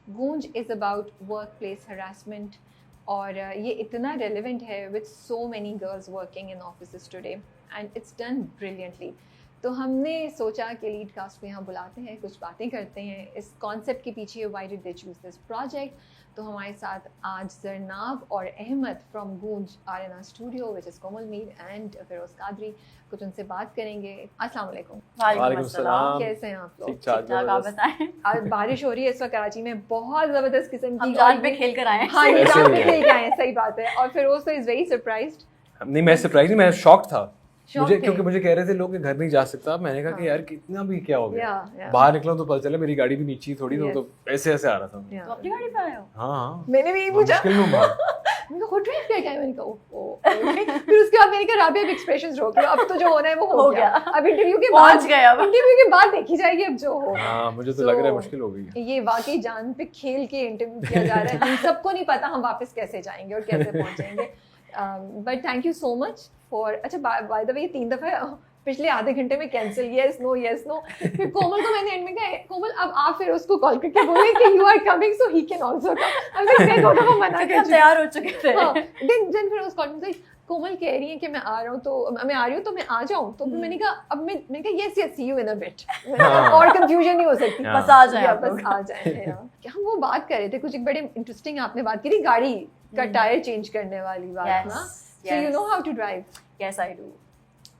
گونج is about workplace harassment, اور یہ اتنا ریلیونٹ ہے with so many girls working in offices today and it's done brilliantly. تو ہم نے سوچا کہ لیڈ کاسٹ کو یہاں بلاتے ہیں, کچھ باتیں کرتے ہیں اس کانسیپٹ کے پیچھے, why did they choose this project. تو ہمارے ساتھ آج زرناب اور Ahmed from Goonj are in studio which is Komal Mir and Feroz Qadri. کچھ ان سے بات کریں گے. السلام علیکم. وعلیکم السلام. کیسے ہیں آپ لوگ؟ ٹھیک ٹھاک, آپ بتائیں. آج بارش ہو رہی ہے اس وقت کراچی میں, بہت زبردست قسم کی. جال پہ کھیل کر آئے ہیں. ہاں جال پہ کھیل کے آئے ہیں, صحیح بات ہے. اور فیروز تو از ویری سرپرائزڈ. نہیں میں سرپرائز نہیں, میں شاک تھا مجھے, کیونکہ مجھے کہہ رہے تھے لوگ کہ گھر نہیں جا سکتا. میں نے کہا کہ یار کتنا بھی کیا ہو گیا, باہر نکلا تو پتہ چلا میری گاڑی بھی نیچی تھوڑی, تو ایسے ایسے آ رہا تھا. تو اپنی گاڑی پہ آئے ہو؟ ہاں میں نے بھی یہی پوچھا, مشکل میں باہر میں نے خود ڈرائیو کر کے آئی. میں نے کہا پھر اس کے بعد میں نے کہا رابعہ اب ایکسپریشنز روک لو, اب تو جو ہونا ہے وہ ہو گیا. اب انٹرویو کے بعد پہنچ گئے, اب انٹرویو کے بعد دیکھی جائے گی اب جو ہو. ہاں مجھے تو لگ رہا ہے مشکل ہو گئی. یہ واقعی جان پہ کھیل کے انٹرویو کیا جا رہا ہے. ہم سب کو نہیں پتا ہم واپس کیسے جائیں گے اور کیسے پہنچیں گے. But thank you so much for. اچھا بائی دا وے 3 دفعہ پچھلے آدھے گھنٹے میں کینسل, یس نو یس نو. پھر کومل کو میں نے اینڈ میں کہا کومل اب آپ پھر اس کو کال کر کے بولیں کہ you are coming so he can also come. میں 2 دفعہ منع کر چکی, تیار ہو چکے تھے. دین پھر اس کال میں کومل کہہ رہی ہے کہ میں آ رہا ہوں, تو میں آ رہی ہوں تو میں آ جاؤں. تو میں نے کہا اب میں نے کہا یس یس سی یو ان ا بٹ, اور کنفیوژن نہیں ہو سکتی, بس آ جائیں, بس آ جائیں. ہم وہ بات کر رہے تھے کچھ ایک بڑے انٹرسٹنگ آپ نے بات کی تھی گاڑی کا ٹائر چینج کرنے والی بات نا. So you know how to drive? Yes I do.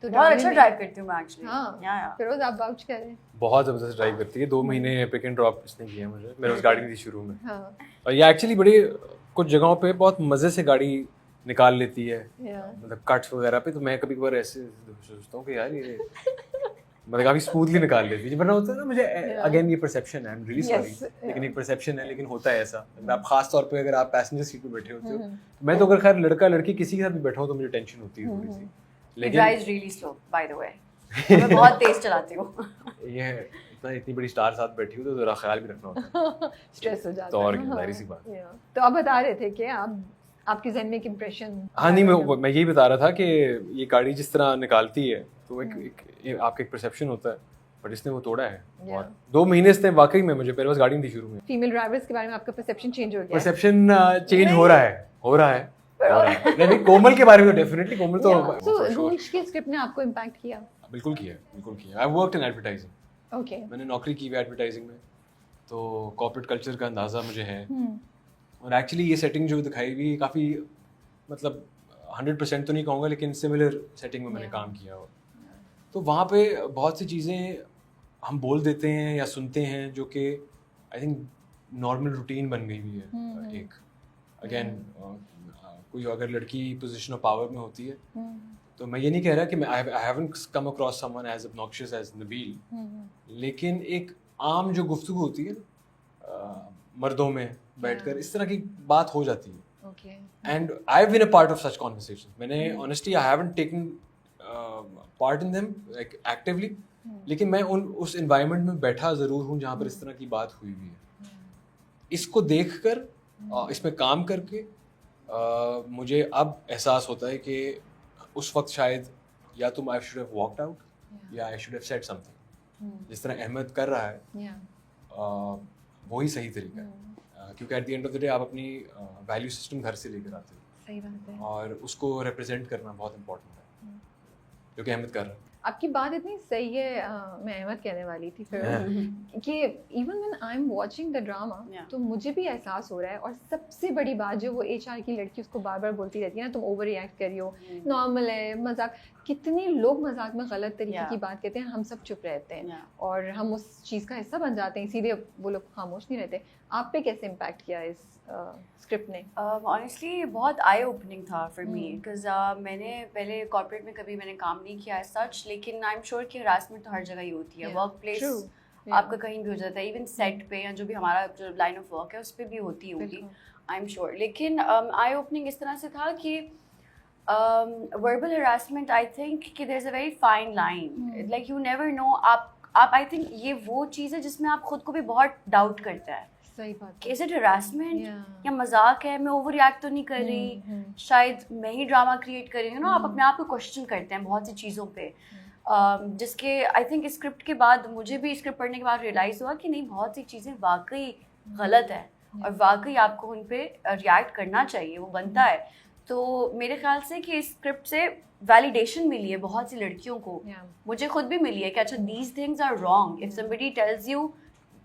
بہت اچھا ڈرائیو کرتی ہوں میں ایکچولی. ہاں فیروز آپ واؤچ کریں. بہت زبردست ڈرائیو کرتی ہے. 2 مہینے پک اینڈ ڈراپ اس نے کیا مجھے, میرے پاس گاڑی نہیں تھی شروع میں. اور یہ ایکچولی بڑی کچھ جگہوں پہ بہت مزے سے گاڑی نکال لیتی ہے, مطلب کٹس وغیرہ پہ. تو میں کبھی کبھار ایسے سوچتا ہوں کہ یار یہ مطلب کافی اسموتھلی نکال لیتی ہے. ورنہ ہوتا ہے نا, مجھے اگین یہ پرسیپشن ہے, آئی ایم ریئلی سوری, لیکن ایک پرسیپشن ہے, لیکن ہوتا ہے ایسا. آپ خاص طور پہ اگر آپ پیسنجر سیٹ پہ بیٹھے ہوتے ہو, میں تو اگر خیر لڑکا لڑکی کسی کے ساتھ بھی بیٹھا ہوں تو مجھے ٹینشن ہوتی ہے تھوڑی سی. لیکن drives really slow by the way, میں بہت تیز چلاتی ہوں. یہ اتنی بڑی اسٹار ساتھ بیٹھی ہوں تو ذرا خیال بھی رکھنا ہوتا ہے, اسٹریس ہو جاتا ہے. تو اور ظاہر سی بات. تو آپ بتا رہے تھے کہ آپ کے ذہن میں ایک امپریشن. ہاں نہیں میں یہی بتا رہا تھا کہ یہ گاڑی جس طرح نکالتی ہے تو ایک آپ کا ایک پرسیپشن ہوتا ہے, بٹ اس نے وہ توڑا ہے. اور 2 مہینے سے واقعی میں, مجھے میرے پاس گاڑی نہیں تھی شروع میں. فیمیل ڈرائیورز کے بارے میں آپ کا پرسیپشن چینج ہو گیا؟ پرسیپشن چینج ہو رہا ہے. نہیں کومل کے بارے میں ڈیفینیٹلی, کومل تو گونج کی اسکرپٹ نے آپ کو امپیکٹ کیا؟ بالکل کیا. I worked in advertising. Okay, میں نے نوکری کی ہوئی ایڈورٹائزنگ میں, تو کارپوریٹ کلچر کا اندازہ مجھے ہے. اور ایکچولی یہ سیٹنگ جو دکھائی ہوئی کافی, مطلب 100% تو نہیں کہوں گا, لیکن سملر سیٹنگ میں میں نے کام کیا ہو. تو وہاں پہ بہت سی چیزیں ہم بول دیتے ہیں یا سنتے ہیں جو کہ آئی تھنک نارمل روٹین بن گئی ہوئی ہے. ایک اگین کوئی اگر لڑکی پوزیشن آف پاور میں ہوتی ہے, تو میں یہ نہیں کہہ رہا کہ میں I haven't come across someone as obnoxious as Nabeel, لیکن ایک عام جو گفتگو ہوتی ہے مردوں میں بیٹھ کر, اس طرح کی بات ہو جاتی ہے. And I have been a part of such conversation. میں نے honestly I haven't taken part in them like actually, لیکن میں اس انوائرمنٹ میں بیٹھا ضرور ہوں جہاں پر اس طرح کی بات ہوئی ہوئی ہے. اس کو دیکھ کر, اس میں کام کر کے مجھے اب احساس ہوتا ہے کہ اس وقت شاید یا تو I should have walked out یا I should have said something. جس طرح احمد کر رہا ہے وہی صحیح طریقہ ہے, کیونکہ at the end of the day آپ اپنی ویلیو سسٹم گھر سے لے کر آتے ہو. صحیح بات ہے, اور اس کو ریپرزینٹ کرنا بہت امپورٹنٹ ہے, جو کہ احمد کر رہا ہے. آپ کی بات اتنی صحیح ہے, میں احمد کہنے والی تھی پھر کہ even when I am watching the drama تو مجھے بھی احساس ہو رہا ہے. اور سب سے بڑی بات جو وہ HR کی لڑکی اس کو بار بار بولتی رہتی ہے نا, تم اوور ریئیکٹ کری ہو, نارمل ہے, مذاق. کتنے لوگ مذاق میں غلط طریقے کی بات کہتے ہیں, ہم سب چپ رہتے ہیں اور ہم اس چیز کا حصہ بن جاتے ہیں, اسی لیے وہ لوگ خاموش نہیں رہتے. آپ پہ کیسے امپیکٹ کیا اس اسکرپٹ نے؟ آنیسٹلی بہت آئی اوپننگ تھا فار می, بیکاز میں نے پہلے کارپوریٹ میں کبھی میں نے کام نہیں کیا ایز سچ, لیکن آئی ایم شیور کہ ہراسمنٹ تو ہر جگہ ہی ہوتی ہے. ورک پلیس آپ کا کہیں بھی ہو جاتا ہے, ایون سیٹ پہ یا جو بھی ہمارا جو لائن آف ورک ہے اس پہ بھی ہوتی ہوگی, آئی ایم شیور. لیکن آئی اوپننگ اس طرح سے تھا کہ وربل ہراسمنٹ آئی تھنک کہ there is a very fine line, like you never know. آپ آئی تھنک یہ وہ چیز ہے جس میں آپ خود کو بھی بہت ڈاؤٹ کرتے ہیں. صحیح بات, کہ از اٹ ہراسمنٹ یا مذاق ہے, میں اوور ریئیکٹ تو نہیں کر رہی, شاید میں ہی ڈرامہ کریٹ کر رہی ہوں نا. آپ اپنے آپ کو کوشچن کرتے ہیں بہت سی چیزوں پہ, جس کے آئی تھنک اسکرپٹ کے بعد مجھے بھی اسکرپٹ پڑھنے کے بعد ریئلائز ہوا کہ نہیں, بہت سی چیزیں واقعی غلط ہے. اور واقعی آپ کو ان پہ ریئیکٹ کرنا چاہیے, وہ بنتا ہے. تو میرے خیال سے کہ اس اسکرپٹ سے ویلیڈیشن ملی ہے بہت سی لڑکیوں کو, مجھے خود بھی ملی ہے کہ اچھا these things are wrong, if somebody tells you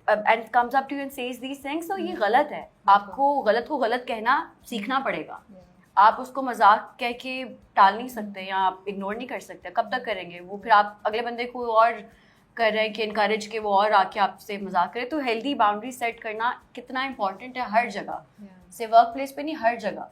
and comes up to you and says these things, تو یہ غلط ہے. آپ کو غلط کہنا سیکھنا پڑے گا. آپ اس کو مذاق کہہ کے ٹال نہیں سکتے یا آپ اگنور نہیں کر سکتے. کب تک کریں گے وہ, پھر آپ اگلے بندے کو اور کر رہے ہیں کہ انکریج کہ وہ اور آ کے آپ سے مذاق کرے. تو ہیلدی باؤنڈری سیٹ کرنا کتنا امپورٹنٹ ہے ہر جگہ, سے ورک پلیس پہ نہیں, ہر جگہ.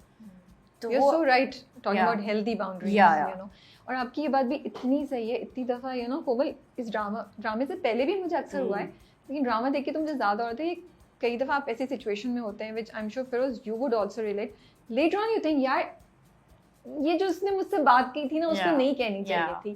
تو وہ so right talking about healthy boundaries, you know. اور آپ کی یہ بات بھی اتنی صحیح ہے. اتنی دفعہ یو نو کومل, اس ڈرامے سے پہلے بھی مجھے اکثر ہوا ہے, لیکن ڈرامہ دیکھ کے تو مجھے زیادہ ہوتا ہے. کئی دفعہ آپ ایسی سچویشن میں ہوتے ہیں which I am sure Feroze you would also relate. Later on you think یار یہ جو اس نے مجھ سے بات کی تھی نا اس کو نہیں کہنی چاہیے تھی,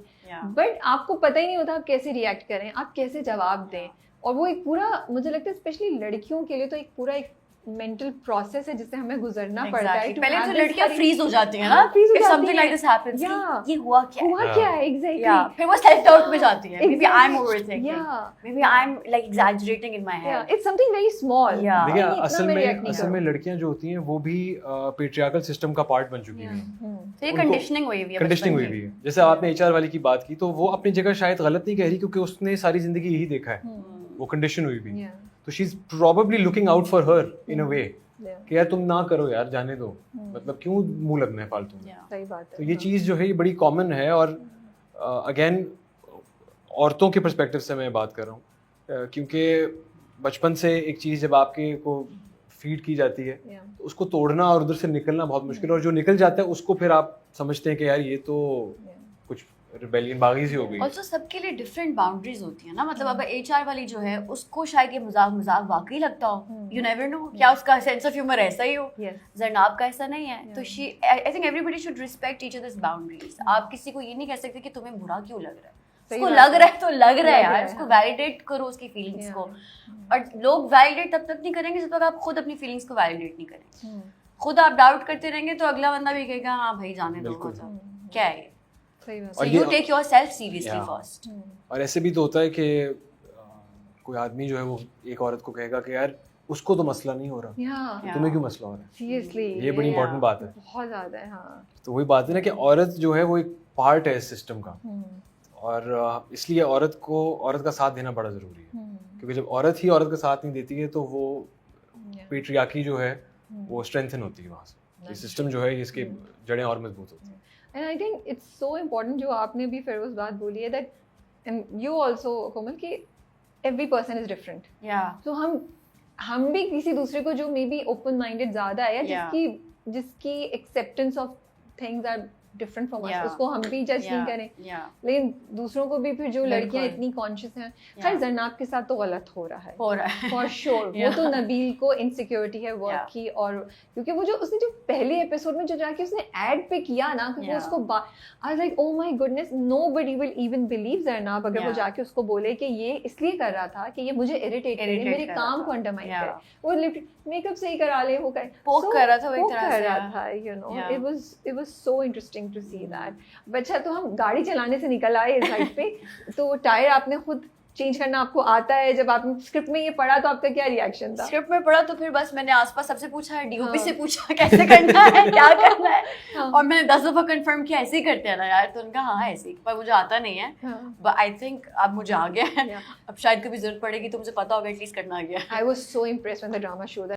بٹ آپ کو پتہ ہی نہیں ہوتا آپ کیسے ریئیکٹ کریں, آپ کیسے جواب دیں. اور وہ ایک پورا, مجھے لگتا ہے اسپیشلی لڑکیوں کے لیے تو ایک پورا ایک مینٹل پروسیس ہے جس سے ہمیں گزرنا پڑتا ہے. پہلے تو لڑکیاں فریز ہو جاتی ہیں نا, something like this happens, یہ ہوا کیا ہے ایگزیکٹلی. پھر وہ سیلف ڈاؤٹ میں جاتی ہیں, maybe I'm overthinking, maybe I'm like exaggerating in my head, it's something very small. دیکھیں اصل میں لڑکیاں جو ہوتی ہیں وہ بھی پیٹریارکل سسٹم کا پارٹ بن چکی ہیں. تو یہ کنڈیشننگ ہوئی ہوئی ہے. جیسے آپ نے HR والی کی بات کی, تو وہ اپنی جگہ شاید غلط نہیں کہہ رہی کیونکہ اس نے ساری زندگی یہی دیکھا ہے, وہ کنڈیشن ہوئی بھی. تو she is probably looking out for her in a way کہ یار تم نہ کرو یار, جانے دو, مطلب کیوں منہ لگنا ہے فالتو میں. صحیح بات ہے. تو یہ چیز جو ہے یہ بڑی کامن ہے. اور اگین عورتوں کے پرسپیکٹو سے میں بات کر رہا ہوں, کیونکہ بچپن سے ایک چیز جب آپ کے کو فیڈ کی جاتی ہے تو اس کو توڑنا اور ادھر سے نکلنا بہت مشکل ہے. اور جو نکل جاتا ہے اس کو پھر آپ سمجھتے ہیں کہ یار یہ تو کچھ ریبیلین باغی سی ہو گئی. آلسو سب کے لیے ڈفرینٹ باؤنڈریز ہوتی ہیں نا. مطلب اب HR والی جو ہے اس کو شاید یہ مذاق واقعی لگتا ہو, یو نیور نو, کیا اس کا سینس آف ہیومر ایسا ہی ہو. زرناب کا ایسا نہیں ہے. تو I think everybody should respect each others boundaries. آپ کسی کو یہ نہیں کہہ سکتے کہ تمہیں برا کیوں لگ رہا ہے. اس کو لگ رہا ہے تو لگ رہا ہے یار, اس کو ویلیڈیٹ کرو اس کی فیلنگس کو. اور لوگ ویلیڈیٹ تب تک نہیں کریں گے جب تک آپ خود اپنی فیلنگس کو ویلیڈیٹ نہیں کریں. خود آپ ڈاؤٹ کرتے رہیں گے تو اگلا بندہ بھی کہے گا ہاں بھائی جانے دو, کیا ہے. So you take yourself seriously first. اور ایسے بھی تو ہوتا ہے کہ کوئی آدمی جو ہے وہ ایک عورت کو کہے گا کہ یار اس کو تو مسئلہ نہیں ہو رہا, تمہیں کیوں مسئلہ ہو رہا ہے. سیریسلی یہ بڑی امپورٹنٹ بات ہے, بہت زیادہ ہے. ہاں تو وہی بات ہے نا کہ عورت جو ہے وہ ایک پارٹ ہے اس سسٹم کا, اور اس لیے عورت کا ساتھ دینا بڑا ضروری ہے. کیونکہ جب عورت ہی عورت کا ساتھ نہیں دیتی ہے تو وہ پیٹریارکی جو ہے وہ اسٹرینتھن ہوتی ہے وہاں سے. یہ سسٹم جو ہے اس کی جڑیں اور مضبوط ہوتی ہیں. And I think it's so important جو آپ نے بھی فیروز بات بولی ہے that and you also کومل کہ every person is different. So ہم بھی کسی دوسرے کو جو مے بی اوپن مائنڈیڈ زیادہ ہے یا جس کی acceptance of things are different from us, اس کو ہم بھی جج نہیں کریں. لیکن دوسروں کو بھی پھر جو لڑکیاں اتنی کانشیس ہیں, خیر زرناب کے ساتھ تو غلط ہو رہا ہے فار شیور. وہ تو نبیل کو انسیکیورٹی ہے ورک کی, اور کیونکہ وہ جو اس نے جو پہلے ایپیسوڈ میں جو جا کے اس نے ایڈ پہ کیا نا کہ وہ اس کو I was like oh my goodness, nobody will even believe Zarnab اگر وہ جا کے اس کو بولے کہ یہ اس لیے کر رہا تھا کہ یہ مجھے اریٹیٹ کرے, میرے کام کو انڈرمائن کرے. وہ میک اپ صحیح کرا لے, وہ پوک کر رہا تھا, you know. It was so interesting to see that. اچھا تو ہم گاڑی چلانے سے نکل آئے اس سائڈ پہ, تو ٹائر آپ نے خود چینج کرنا آپ کو آتا ہے. جب آپ نے اسکرپٹ میں یہ پڑھا تو آپ کا کیا ریئیکشن تھا؟ اسکرپٹ میں پڑھا تو پھر بس میں نے آس پاس سب سے پوچھا, DOP سے پوچھا کیسے کرنا ہے, کیا کرنا ہے, اور میں نے 10 دفعہ کنفرم کیا ایسے ہی کرتے ہیں نا یار. تو ان کا ہاں ایسے ہی, پر مجھے آتا نہیں ہے. بٹ آئی تھنک اب مجھے آ گیا ہے, اب شاید کبھی ضرورت پڑے گی تو مجھے پتا ہوگا ایٹ لیسٹ کرنا آ گیا. I was so impressed when the drama showed that